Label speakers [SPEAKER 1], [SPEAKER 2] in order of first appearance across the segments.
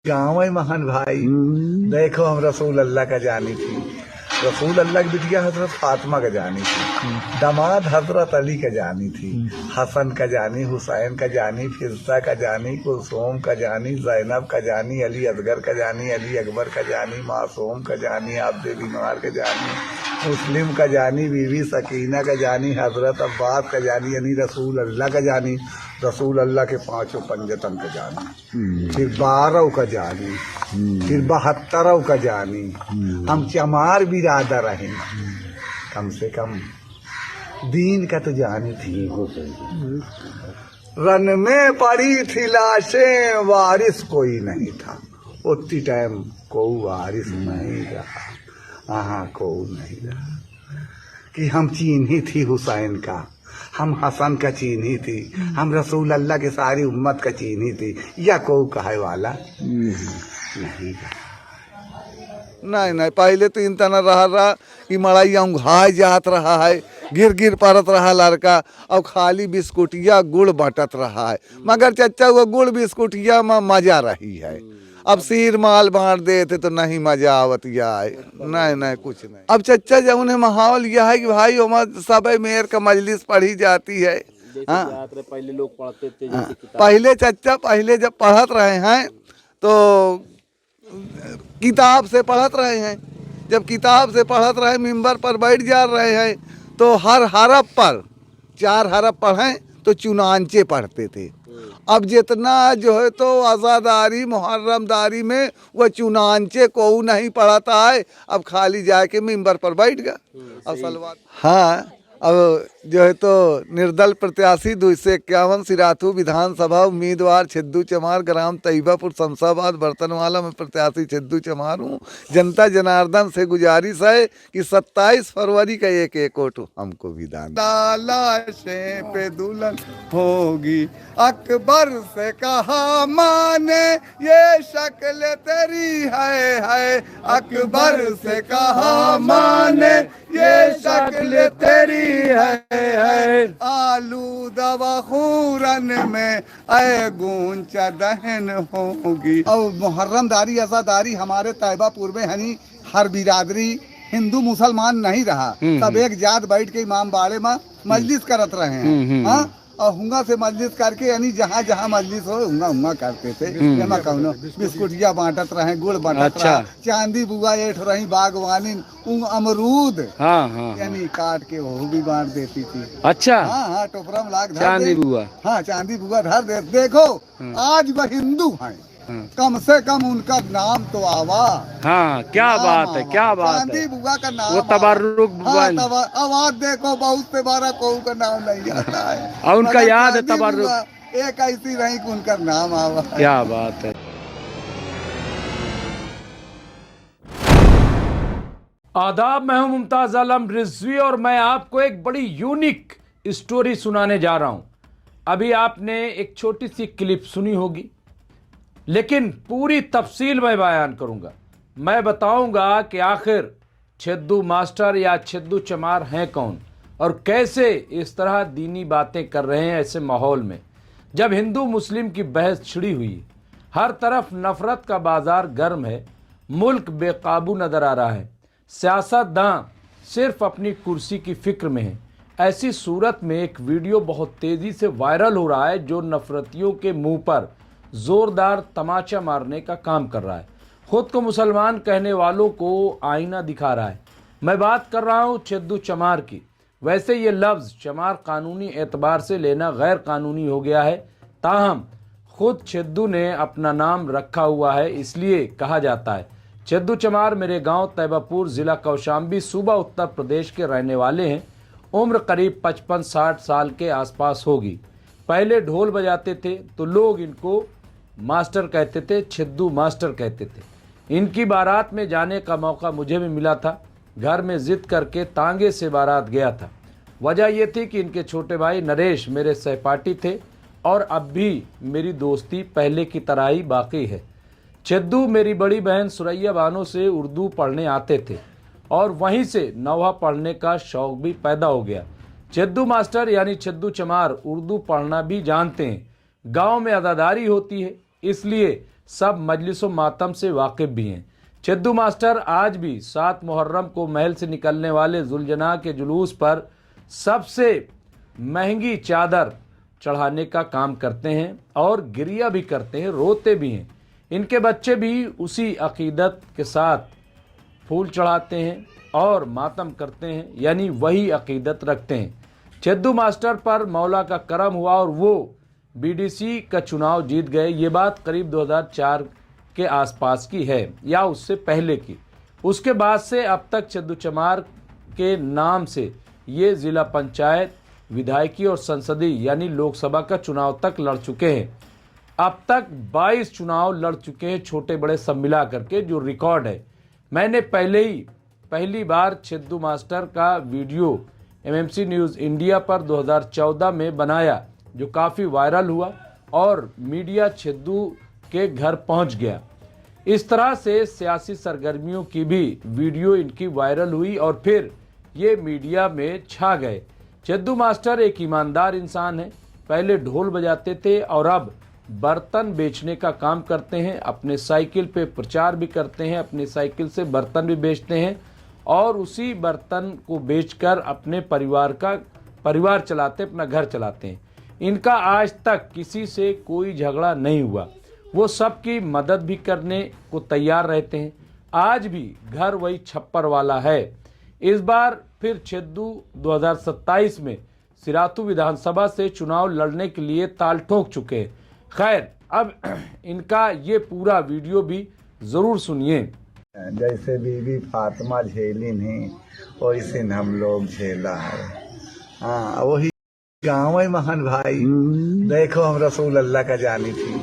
[SPEAKER 1] गाँव है महान भाई। देखो हम रसूल अल्लाह का जानी थी, रसूल अल्लाह की बिटिया हजरत फातिमा का जानी थी, दामाद हजरत अली का जानी थी, हसन का जानी, हुसैन का जानी, फिरसा का जानी, कुलसोम का जानी, जैनब का जानी, अली असगर का जानी, अली अकबर का जानी, मासूम का जानी, आब्दे बीमार का जानी, मुस्लिम का जानी, बीवी सकीना का जानी, हजरत अब्बास का जानी, यानी रसूल अल्लाह का जानी, रसूल अल्लाह के पांचों पंजतन का जानी, फिर 12 का जानी, फिर 72 का जानी। हम चमार बिरादर रहे, कम से कम दीन का तो जानी थी। रन में पड़ी थी लाशें, वारिस कोई नहीं था। उतनी टाइम कोई वारिस नहीं रहा, हाँ कोई नहीं रहा। कि हम चीन्ही थी हुसैन का, हम हसन का चीन्ही थी, हम रसूल अल्लाह के सारी उम्मत का चीन्ही थी, या कोई कहे वाला नहीं। नहीं पहले तो इन तना रहा कि मड़ाई घाय जात रहा है, गिर गिर पड़त रहा लड़का, और खाली बिस्कुटिया गुड़ बटत रहा है। मगर चच्चा वो गुड़ बिस्कुटिया में मजा रही है। अब सिर माल बांट देते तो नहीं मजा आवत या नहीं कुछ नहीं। अब चच्चा जब उन्हें माहौल यह है कि भाई उमर सब मेयर का मजलिस पढ़ी जाती है। हाँ
[SPEAKER 2] पहले लोग पढ़ते थे,
[SPEAKER 1] पहले चच्चा पहले जब पढ़त रहे हैं तो किताब से पढ़त रहे हैं। जब किताब से पढ़त रहे, मिंबर पर बैठ जा रहे हैं तो हर हरफ पर 4 हरफ पढ़ें तो चुनांचे पढ़ते थे। अब जितना जो है तो आज़ादारी मुहर्रमदारी में वह चुनांचे को नहीं पढ़ाता है, अब खाली जाके मिंबर पर बैठ गया। अब सलवार हाँ, अब जो है तो निर्दल प्रत्याशी 251 सिराथू विधानसभा उम्मीदवार छिद्दू चमार, ग्राम तैयबापुर शमशाबाद बर्तनवाला में प्रत्याशी छिद्दू चमार हूँ। जनता जनार्दन से गुजारिश है कि 27 फरवरी का एक वोट हमको भी दान। लाशे पे दुल्हन होगी, अकबर से कहा माने ये शक्ल तेरी है, अकबर से कहा माने ये शक्ल तेरी है। आलू दवा खूरन में ऐ गूंचा दहन होगी। और मुहर्रमदारी आज़ादारी हमारे तैयबापुर में हनी हर बिरादरी हिंदू मुसलमान नहीं रहा, सब एक जात बैठ के इमाम बाड़े में मजलिस करत रहे हैं। हाँ, और हुंगा से मजलिस करके यानी जहाँ जहाँ मजलिस हो हुंगा करते थे। जमा कौनो बिस्कुटिया बांटत रहे, गुड़ बांटत रहे, चांदी बुआ एठ रही बागवानी, अमरूद यानी काट के वो भी बांट देती थी।
[SPEAKER 2] अच्छा
[SPEAKER 1] हाँ टोपरा में लाग
[SPEAKER 2] चांदी बुआ,
[SPEAKER 1] हाँ चांदी बुआ धर दे। देखो आज वह हिंदू है, कम से कम उनका नाम तो आवा।
[SPEAKER 2] हाँ क्या बात है, क्या बात है।
[SPEAKER 1] चांदी बुआ का नाम
[SPEAKER 2] वो तबर्रुक
[SPEAKER 1] आवाज देखो बहुत से बारा कोई का नाम नहीं आता है,
[SPEAKER 2] और उनका याद है तबर्रुक
[SPEAKER 1] एक ऐसी रही कि उनका नाम आवा।
[SPEAKER 2] क्या बात है। आदाब, मैं हूं मुमताज आलम रिजवी और मैं आपको एक बड़ी यूनिक स्टोरी सुनाने जा रहा हूं। अभी आपने एक छोटी सी क्लिप सुनी होगी, लेकिन पूरी तफसील मैं बयान करूंगा। मैं बताऊंगा कि आखिर छिद्दू मास्टर या छिद्दू चमार हैं कौन और कैसे इस तरह दीनी बातें कर रहे हैं ऐसे माहौल में, जब हिंदू मुस्लिम की बहस छिड़ी हुई। हर तरफ नफरत का बाजार गर्म है, मुल्क बेकाबू नजर आ रहा है, सियासतदां सिर्फ अपनी कुर्सी की फिक्र में है। ऐसी सूरत में एक वीडियो बहुत तेज़ी से वायरल हो रहा है जो नफरतियों के मुंह पर जोरदार तमाचा मारने का काम कर रहा है, खुद को मुसलमान कहने वालों को आईना दिखा रहा है। मैं बात कर रहा हूँ छिद्दू चमार की। वैसे ये लफ्ज़ चमार कानूनी एतबार से लेना गैर कानूनी हो गया है, ताहम खुद छिद्दू ने अपना नाम रखा हुआ है, इसलिए कहा जाता है। छिद्दू चमार मेरे गांव तैयबापुर, ज़िला कौशाम्बी, सूबा उत्तर प्रदेश के रहने वाले हैं। उम्र करीब 55-60 साल के आसपास होगी। पहले ढोल बजाते थे तो लोग इनको मास्टर कहते थे, छिद्दू मास्टर कहते थे। इनकी बारात में जाने का मौका मुझे भी मिला था। घर में ज़िद करके तांगे से बारात गया था। वजह यह थी कि इनके छोटे भाई नरेश मेरे सहपाठी थे और अब भी मेरी दोस्ती पहले की तरह ही बाकी है। छिद्दू मेरी बड़ी बहन सुरैया बानो से उर्दू पढ़ने आते थे और वहीं से नौहा पढ़ने का शौक़ भी पैदा हो गया। छिद्दू मास्टर यानी छिद्दू चमार उर्दू पढ़ना भी जानते हैं। गांव में अदादारी होती है, इसलिए सब मजलिस मातम से वाकिफ भी हैं। चिद्दू मास्टर आज भी 7 मुहर्रम को महल से निकलने वाले जुलजना के जुलूस पर सबसे महंगी चादर चढ़ाने का काम करते हैं और गिरिया भी करते हैं, रोते भी हैं। इनके बच्चे भी उसी अकीदत के साथ फूल चढ़ाते हैं और मातम करते हैं, यानी वही अकीदत रखते हैं। चिद्दू मास्टर पर मौला का करम हुआ और वो बीडीसी का चुनाव जीत गए। ये बात करीब 2004 के आसपास की है या उससे पहले की। उसके बाद से अब तक चिद्दू चमार के नाम से ये ज़िला पंचायत, विधायकी और संसदीय यानी लोकसभा का चुनाव तक लड़ चुके हैं। अब तक 22 चुनाव लड़ चुके हैं, छोटे बड़े सब मिला करके, जो रिकॉर्ड है। मैंने पहली बार चिद्दू मास्टर का वीडियो एमएमसी न्यूज़ इंडिया पर 2014 में बनाया, जो काफ़ी वायरल हुआ और मीडिया चिद्दू के घर पहुंच गया। इस तरह से सियासी सरगर्मियों की भी वीडियो इनकी वायरल हुई और फिर ये मीडिया में छा गए। चिद्दू मास्टर एक ईमानदार इंसान है। पहले ढोल बजाते थे और अब बर्तन बेचने का काम करते हैं। अपने साइकिल पे प्रचार भी करते हैं, अपनी साइकिल से बर्तन भी बेचते हैं और उसी बर्तन को बेचकर अपने परिवार चलाते, अपना घर चलाते हैं। इनका आज तक किसी से कोई झगड़ा नहीं हुआ। वो सबकी मदद भी करने को तैयार रहते हैं। आज भी घर वही छप्पर वाला है। इस बार फिर चिद्दू 2027 में सिराथू विधानसभा से चुनाव लड़ने के लिए ताल ठोक चुके हैं। खैर, अब इनका ये पूरा वीडियो भी ज़रूर सुनिए।
[SPEAKER 3] जैसे बीबी फातिमा झेली नहीं, वैसे हम लोग झेला है। हाँ, वही गाँव है महान भाई। देखो, हम रसूल अल्लाह का जानी थी,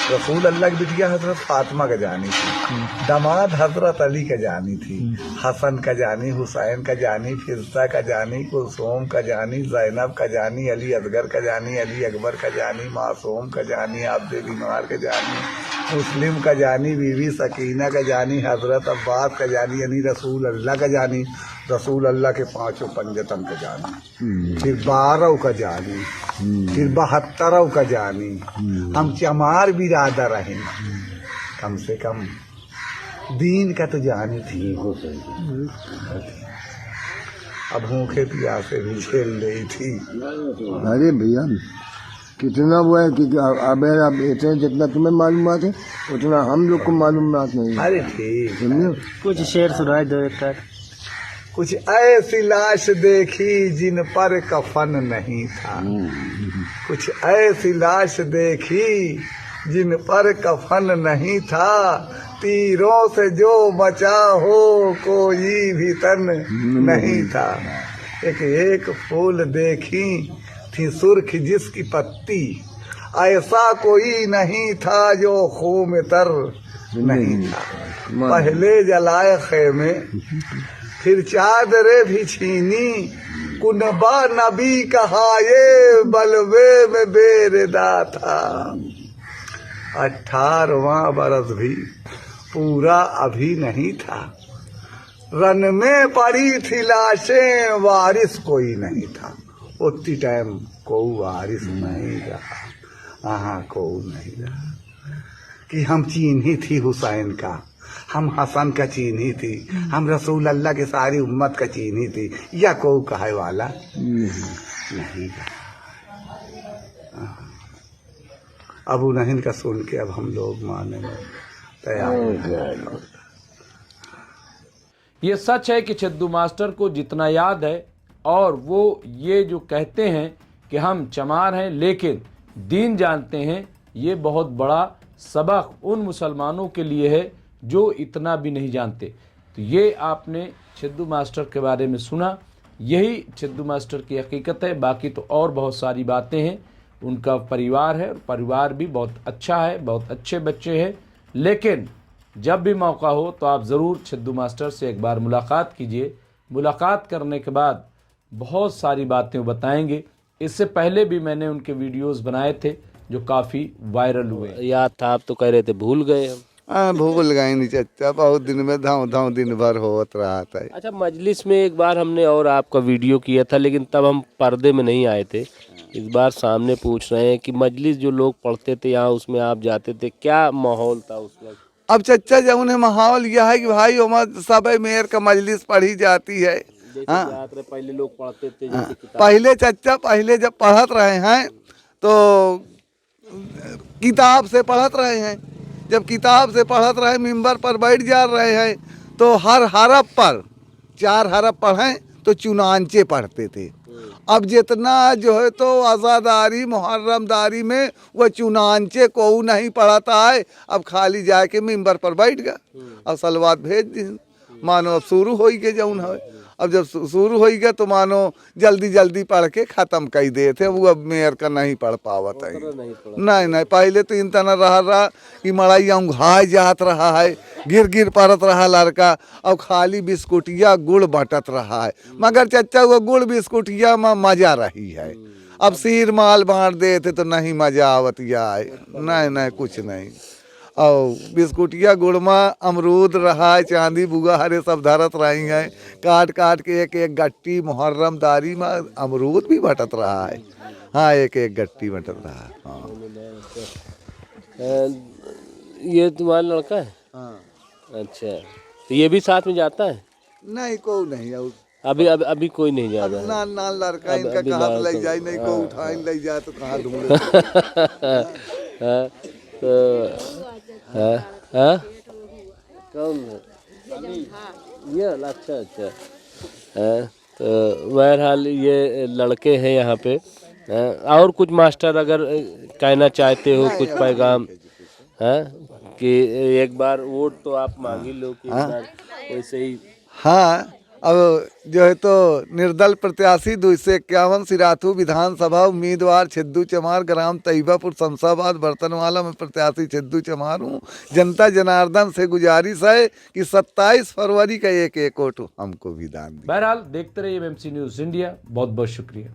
[SPEAKER 3] रसूल अल्लाह की बिटिया हजरत फातिमा का जानी थी, दामाद हजरत अली का जानी थी, हसन का जानी, हुसैन का जानी, फिरसा का जानी, कुलसूम का जानी, जैनब का जानी, अली असगर का जानी, अली अकबर का जानी, मासूम का जानी, आब्दे बीमार का जानी, मुस्लिम का जानी, बीवी सकीना का जानी, हजरत अब्बास का जानी, यानी रसूल अल्लाह का जानी, रसूल अल्लाह के 5 पंजतन का जानी, फिर 12 का जानी, फिर 72 का जानी। हम चमार बिरादर हैं, कम से कम दीन का तो जानी थी। अब भूखे प्यासे भी झेल रही थी।
[SPEAKER 4] अरे भैया, कितना वो है कि अब इतने जितना तुम्हें मालूमात है उतना हम लोग को मालूमात नहीं है।
[SPEAKER 3] अरे ठीक,
[SPEAKER 4] समझे?
[SPEAKER 5] कुछ शेर सुनाए दो एक कर।
[SPEAKER 3] कुछ ऐसी लाश देखी जिन पर कफन नहीं था, कुछ ऐसी लाश देखी जिन पर कफन नहीं था, तीरों से जो बचा हो कोई भी तन नहीं था। एक फूल देखी थी सुर्ख जिसकी पत्ती, ऐसा कोई नहीं था जो खून में तर नहीं था। पहले जलाए खेमे, फिर चादरे भी छीनी, कुनबा नबी कहाये बलवे में बेरदा था। 18वां बरस भी पूरा अभी नहीं था, रन में पड़ी थी लाशें, वारिस कोई नहीं था। उतनी टाइम कोई वारिस नहीं रहा, हाँ कोई नहीं रहा। कि हम चीन्ही थी हुसैन का, हम हसन का चीन्ही थी, हम रसूल अल्लाह के सारी उम्मत का चीन्ही थी, या को कहे वाला नहीं। अब उन्हें का सुन के अब हम लोग माने में तैयार।
[SPEAKER 2] ये सच है कि चिद्दू मास्टर को जितना याद है, और वो ये जो कहते हैं कि हम चमार हैं लेकिन दीन जानते हैं, ये बहुत बड़ा सबक उन मुसलमानों के लिए है जो इतना भी नहीं जानते। तो ये आपने चिद्दू मास्टर के बारे में सुना, यही चिद्दू मास्टर की हकीकत है। बाकी तो और बहुत सारी बातें हैं। उनका परिवार है, परिवार भी बहुत अच्छा है, बहुत अच्छे बच्चे हैं। लेकिन जब भी मौका हो तो आप ज़रूर चिद्दू मास्टर से एक बार मुलाकात कीजिए। मुलाकात करने के बाद बहुत सारी बातें बताएंगे। इससे पहले भी मैंने उनके वीडियोस बनाए थे जो काफ़ी वायरल हुए।
[SPEAKER 5] याद था, आप तो कह रहे थे भूल गए हम।
[SPEAKER 1] हाँ भूल गए नहीं चचा, बहुत दिन में धाव धाव दिन भर होत रहा था।
[SPEAKER 6] अच्छा, मजलिस में एक बार हमने और आपका वीडियो किया था, लेकिन तब हम पर्दे में नहीं आए थे। इस बार सामने पूछ रहे हैं कि मजलिस जो लोग पढ़ते थे यहाँ, उसमें आप जाते थे, क्या माहौल था उस वक्त?
[SPEAKER 1] अब चचा जब उन्हें माहौल यह है कि भाई उमर सब मेयर का मजलिस पढ़ी जाती है। हाँ
[SPEAKER 6] जाते रहे, पहले लोग पढ़ते थे जैसे किताब।
[SPEAKER 1] पहले चचा पहले जब पढ़त रहे हैं तो किताब से पढ़त रहे हैं। जब किताब से पढ़त रहे, मिंबर पर बैठ जा रहे हैं तो हर हरफ पर 4 हरफ पढ़ें तो चुनांचे पढ़ते थे। अब जितना जो है तो आज़ादारी मुहर्रमदारी में वह चुनांचे को नहीं पढ़ाता है। अब खाली जाके मिंबर पर बैठ गया, अब सलवात भेज दी, मानो अब शुरू हो गए जौन है। अब जब शुरू हो गया तो मानो जल्दी जल्दी पढ़ के ख़त्म कर दे थे। वो अब मेयर का नहीं पढ़ पावत है। नहीं पहले तो इन तना रहा कि मड़ाई घाय जात रहा है, गिर गिर पड़त रहा लड़का। अब खाली बिस्कुटिया गुड़ बटत रहा है, मगर चचा वो गुड़ बिस्कुटिया में मजा रही है। अब सिर माल बांट देते तो नहीं मजा आवत है। नहीं कुछ नहीं। और बिस्कुटिया गुड़ में अमरूद रहा है, चांदी बुआ हरे सब धरत रही हैं। काट काट के एक एक गट्टी मुहर्रमदारी में अमरूद भी बटत रहा है। हाँ एक एक गट्टी बटत रहा है। हाँ।
[SPEAKER 6] ये तुम्हारा लड़का है?
[SPEAKER 1] हाँ।
[SPEAKER 6] अच्छा, तो ये भी साथ में जाता है?
[SPEAKER 1] नहीं को नहीं और
[SPEAKER 6] अभी कोई नहीं जा रहा है।
[SPEAKER 1] ना लड़का इनका कहाँ ले जाए, नहीं को उठाए ले जाए तो कहाँ ढूंढे।
[SPEAKER 6] कौन है ये? अच्छा। तो बहरहाल ये लड़के हैं यहाँ पे। और कुछ मास्टर अगर कहना चाहते हो कुछ पैगाम है कि एक बार वोट तो आप मांग ही लो कि एक बार वैसे ही।
[SPEAKER 1] हाँ अब जो है तो निर्दल प्रत्याशी 251 सिराथू विधानसभा उम्मीदवार छिद्दू चमार, ग्राम तैयबापुर शमशाबाद बर्तनवाला में प्रत्याशी छिद्दू चमार हूँ। जनता जनार्दन से गुजारिश है कि 27 फरवरी का एक वोट हमको भी दान दिया।
[SPEAKER 2] बहरहाल देखते रहिए एमएमसी न्यूज़ इंडिया। बहुत बहुत शुक्रिया।